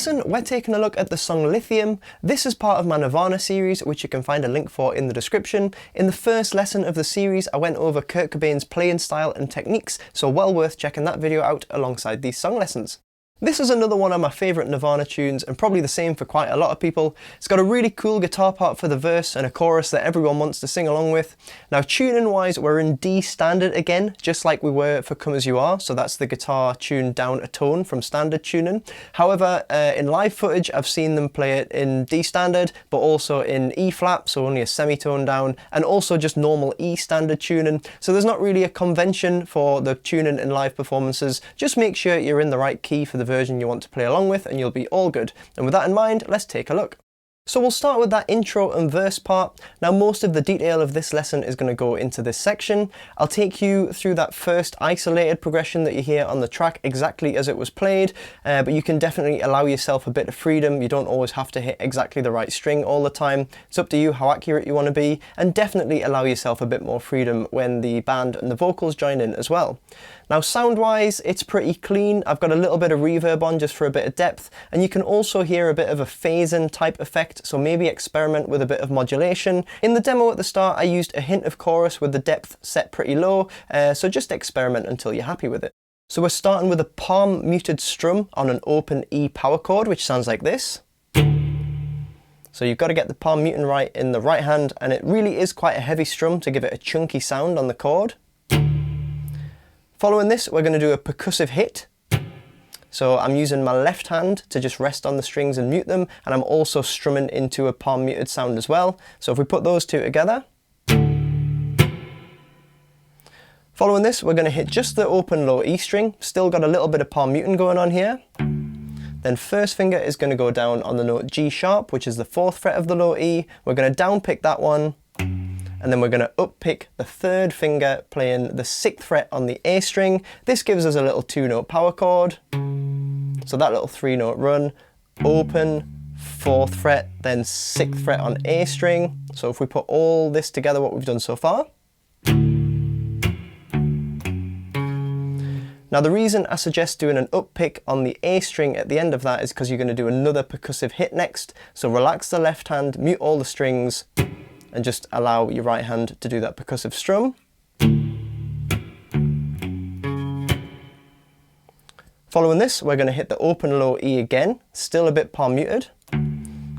lesson, we're taking a look at the song Lithium. This is part of my Nirvana series, which you can find a link for in the description. In the first lesson of the series, I went over Kurt Cobain's playing style and techniques, so well worth checking that video out alongside these song lessons. This is another one of my favourite Nirvana tunes, and probably the same for quite a lot of people. It's got a really cool guitar part for the verse and a chorus that everyone wants to sing along with. Now tuning wise, we're in D standard again, just like we were for Come As You Are, so that's the guitar tuned down a tone from standard tuning. However, in live footage I've seen them play it in D standard, but also in E flat, so only a semitone down, and also just normal E standard tuning. So there's not really a convention for the tuning in live performances. Just make sure you're in the right key for the version you want to play along with and you'll be all good. And with that in mind, let's take a look. So we'll start with that intro and verse part. Now most of the detail of this lesson is going to go into this section. I'll take you through that first isolated progression that you hear on the track exactly as it was played, but you can definitely allow yourself a bit of freedom. You don't always have to hit exactly the right string all the time. It's up to you how accurate you want to be, and definitely allow yourself a bit more freedom when the band and the vocals join in as well. Now sound wise, it's pretty clean. I've got a little bit of reverb on just for a bit of depth, and you can also hear a bit of a phasing type effect, so maybe experiment with a bit of modulation. In the demo at the start I used a hint of chorus with the depth set pretty low, so just experiment until you're happy with it. So we're starting with a palm muted strum on an open E power chord, which sounds like this. So you've got to get the palm muting right in the right hand, and it really is quite a heavy strum to give it a chunky sound on the chord. Following this, we're going to do a percussive hit. So I'm using my left hand to just rest on the strings and mute them, and I'm also strumming into a palm muted sound as well. So if we put those two together. Following this, we're going to hit just the open low E string, still got a little bit of palm muting going on here. Then first finger is going to go down on the note G sharp, which is the 4th fret of the low E. We're going to down pick that one. And then we're going to up pick the 3rd finger, playing the 6th fret on the A string. This gives us a little 2-note power chord. So that little 3-note run, open, 4th fret, then 6th fret on A string. So if we put all this together, what we've done so far. Now the reason I suggest doing an up pick on the A string at the end of that is because you're going to do another percussive hit next. So relax the left hand, mute all the strings, and just allow your right hand to do that percussive strum. Following this, we're going to hit the open low E again, still a bit palm muted.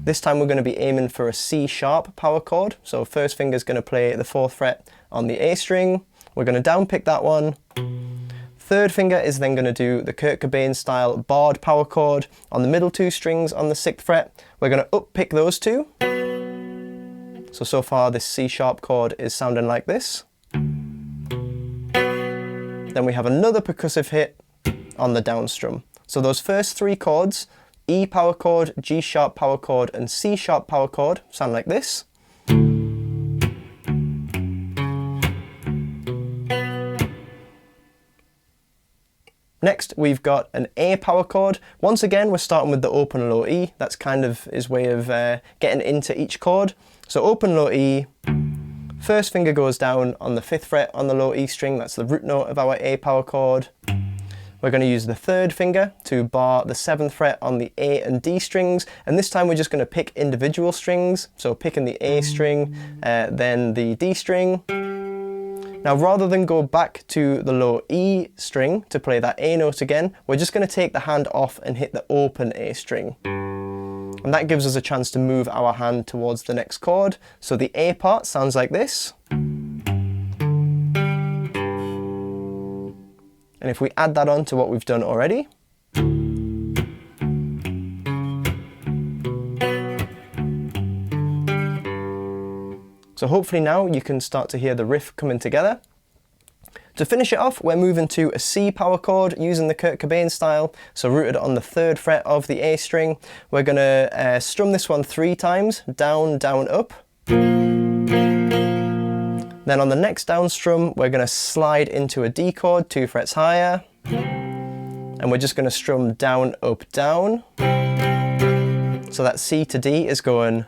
This time we're going to be aiming for a C sharp power chord. So first finger is going to play the 4th fret on the A string. We're going to down pick that one. 3rd finger is then going to do the Kurt Cobain style barred power chord on the middle 2 strings on the 6th fret. We're going to up pick those two. So far this C sharp chord is sounding like this. Then we have another percussive hit on the down strum. So those first 3 chords, E power chord, G sharp power chord, and C sharp power chord, sound like this. Next, we've got an A power chord. Once again, we're starting with the open low E. That's kind of his way of getting into each chord. So open low E, first finger goes down on the 5th fret on the low E string. That's the root note of our A power chord. We're going to use the 3rd finger to bar the 7th fret on the A and D strings, and this time we're just going to pick individual strings. So picking the A string, then the D string. Now rather than go back to the low E string to play that A note again, we're just going to take the hand off and hit the open A string. And that gives us a chance to move our hand towards the next chord. So the A part sounds like this. And if we add that on to what we've done already. So hopefully now you can start to hear the riff coming together. To finish it off, we're moving to a C power chord using the Kurt Cobain style, so rooted on the 3rd fret of the A string. We're going to strum this one 3 times, down, down, up. Then on the next down strum, we're going to slide into a D chord 2 frets higher. And we're just going to strum down, up, down. So that C to D is going.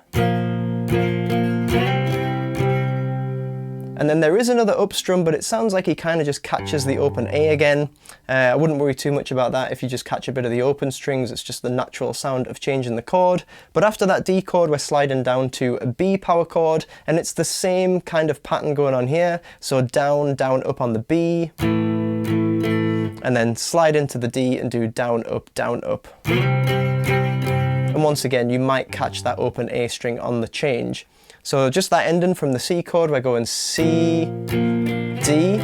And then there is another up strum, but it sounds like he kind of just catches the open A again. I wouldn't worry too much about that. If you just catch a bit of the open strings, it's just the natural sound of changing the chord. But after that D chord, we're sliding down to a B power chord, and it's the same kind of pattern going on here. So down, down, up on the B, and then slide into the D and do down, up, down, up. And once again, you might catch that open A string on the change. So just that ending from the C chord, we're going C, D,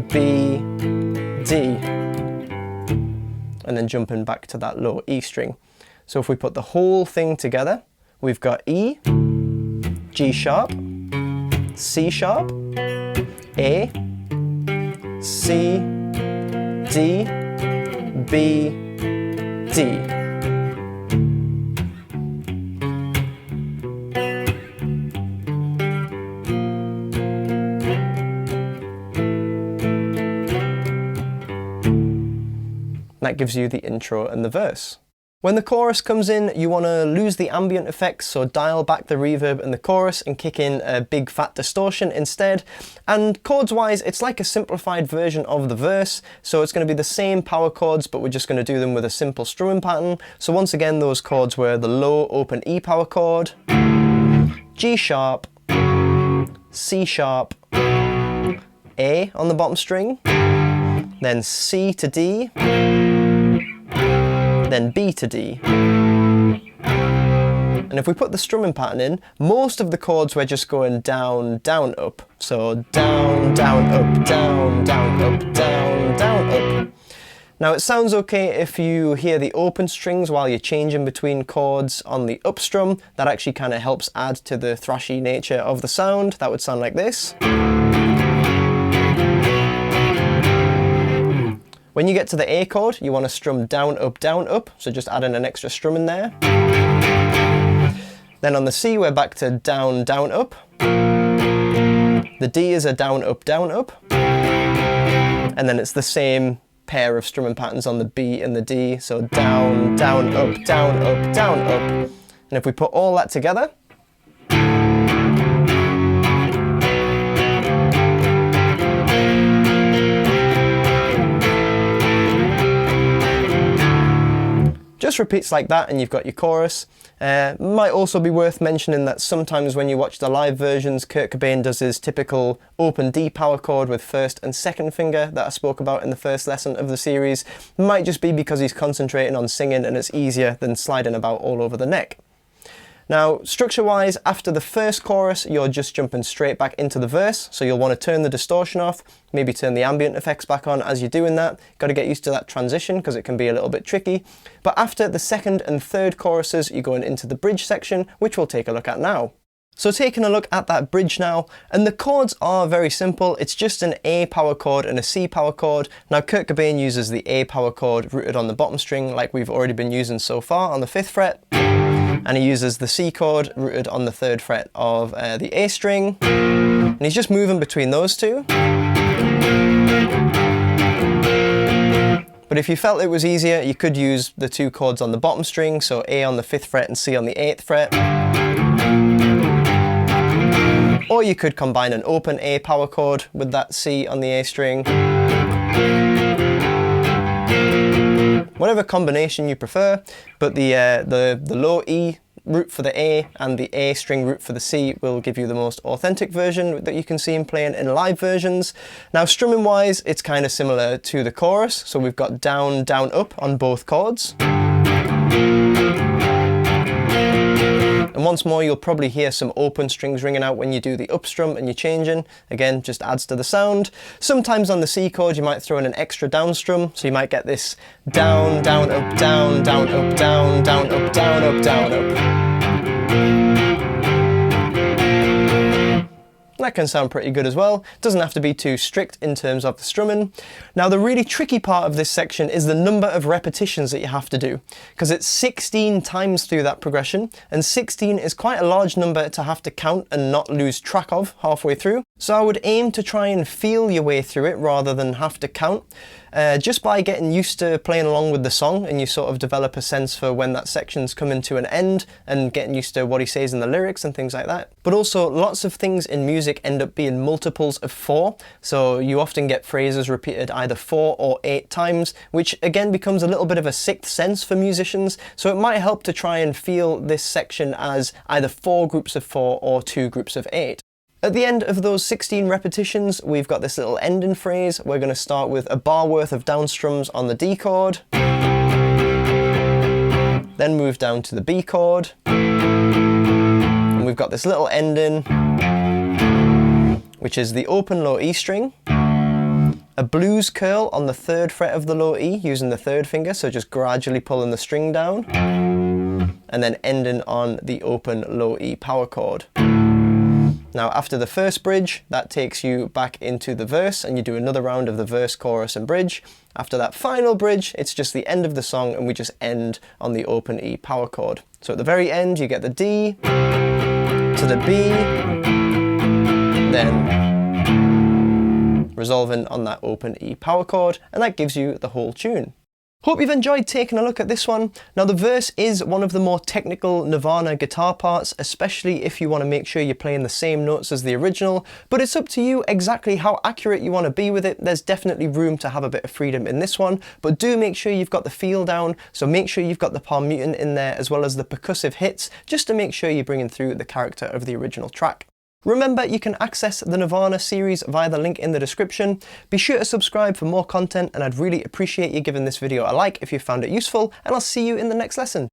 B, D, and then jumping back to that low E string. So if we put the whole thing together, we've got E, G sharp, C sharp, A, C, D, B, D. That gives you the intro and the verse. When the chorus comes in, you want to lose the ambient effects, so dial back the reverb in the chorus and kick in a big fat distortion instead. And chords wise, it's like a simplified version of the verse, so it's going to be the same power chords, but we're just going to do them with a simple strumming pattern. So once again, those chords were the low open E power chord, G sharp, C sharp, A on the bottom string, then C to D, then B to D. And if we put the strumming pattern in, most of the chords we're just going down, down, up. So down, down, up, down, down, up, down, down, up. Now it sounds okay if you hear the open strings while you're changing between chords on the up strum. That actually kind of helps add to the thrashy nature of the sound. That would sound like this. When you get to the A chord, you want to strum down, up, so just add in an extra strum in there. Then on the C, we're back to down, down, up. The D is a down, up, and then it's the same pair of strumming patterns on the B and the D, so down, down, up, down, up, down, up. And if we put all that together, just repeats like that and you've got your chorus. Might also be worth mentioning that sometimes when you watch the live versions, Kurt Cobain does his typical open D power chord with first and second finger that I spoke about in the first lesson of the series. Might just be because he's concentrating on singing and it's easier than sliding about all over the neck. Now, structure-wise, after the first chorus, you're just jumping straight back into the verse, so you'll want to turn the distortion off, maybe turn the ambient effects back on as you're doing that. Got to get used to that transition because it can be a little bit tricky. But after the second and third choruses, you're going into the bridge section, which we'll take a look at now. So taking a look at that bridge now, and the chords are very simple. It's just an A power chord and a C power chord. Now Kurt Cobain uses the A power chord rooted on the bottom string like we've already been using so far on the 5th fret. And he uses the C chord rooted on the 3rd fret of the A string. And he's just moving between those two. But if you felt it was easier, you could use the two chords on the bottom string, so A on the 5th fret and C on the 8th fret. Or you could combine an open A power chord with that C on the A string. Whatever combination you prefer, but the low E root for the A and the A string root for the C will give you the most authentic version that you can see him playing in live versions. Now strumming wise, it's kind of similar to the chorus, so we've got down, down, up on both chords. And once more, you'll probably hear some open strings ringing out when you do the up strum and you're changing. Again, just adds to the sound. Sometimes on the C chord, you might throw in an extra down strum, so you might get this down, down, up, down, down, up, down, down, up, down, up, down, up. That can sound pretty good as well. Doesn't have to be too strict in terms of the strumming. Now the really tricky part of this section is the number of repetitions that you have to do, because it's 16 times through that progression, and 16 is quite a large number to have to count and not lose track of halfway through. So I would aim to try and feel your way through it rather than have to count. Just by getting used to playing along with the song, and you sort of develop a sense for when that section's coming to an end and getting used to what he says in the lyrics and things like that. But also lots of things in music music end up being multiples of 4, so you often get phrases repeated either 4 or 8 times, which again becomes a little bit of a sixth sense for musicians, so it might help to try and feel this section as either 4 groups of 4 or 2 groups of 8. At the end of those 16 repetitions, we've got this little ending phrase. We're going to start with a bar worth of down strums on the D chord, then move down to the B chord, and we've got this little ending, which is the open low E string, a blues curl on the 3rd fret of the low E using the 3rd finger, so just gradually pulling the string down, and then ending on the open low E power chord. Now after the first bridge, that takes you back into the verse and you do another round of the verse, chorus and bridge. After that final bridge, it's just the end of the song and we just end on the open E power chord. So at the very end, you get the D to the B, then resolving on that open E power chord, and that gives you the whole tune. Hope you've enjoyed taking a look at this one. Now the verse is one of the more technical Nirvana guitar parts, especially if you want to make sure you're playing the same notes as the original, but it's up to you exactly how accurate you want to be with it. There's definitely room to have a bit of freedom in this one, but do make sure you've got the feel down, so make sure you've got the palm mutant in there as well as the percussive hits, just to make sure you're bringing through the character of the original track. Remember, you can access the Nirvana series via the link in the description. Be sure to subscribe for more content, and I'd really appreciate you giving this video a like if you found it useful, and I'll see you in the next lesson.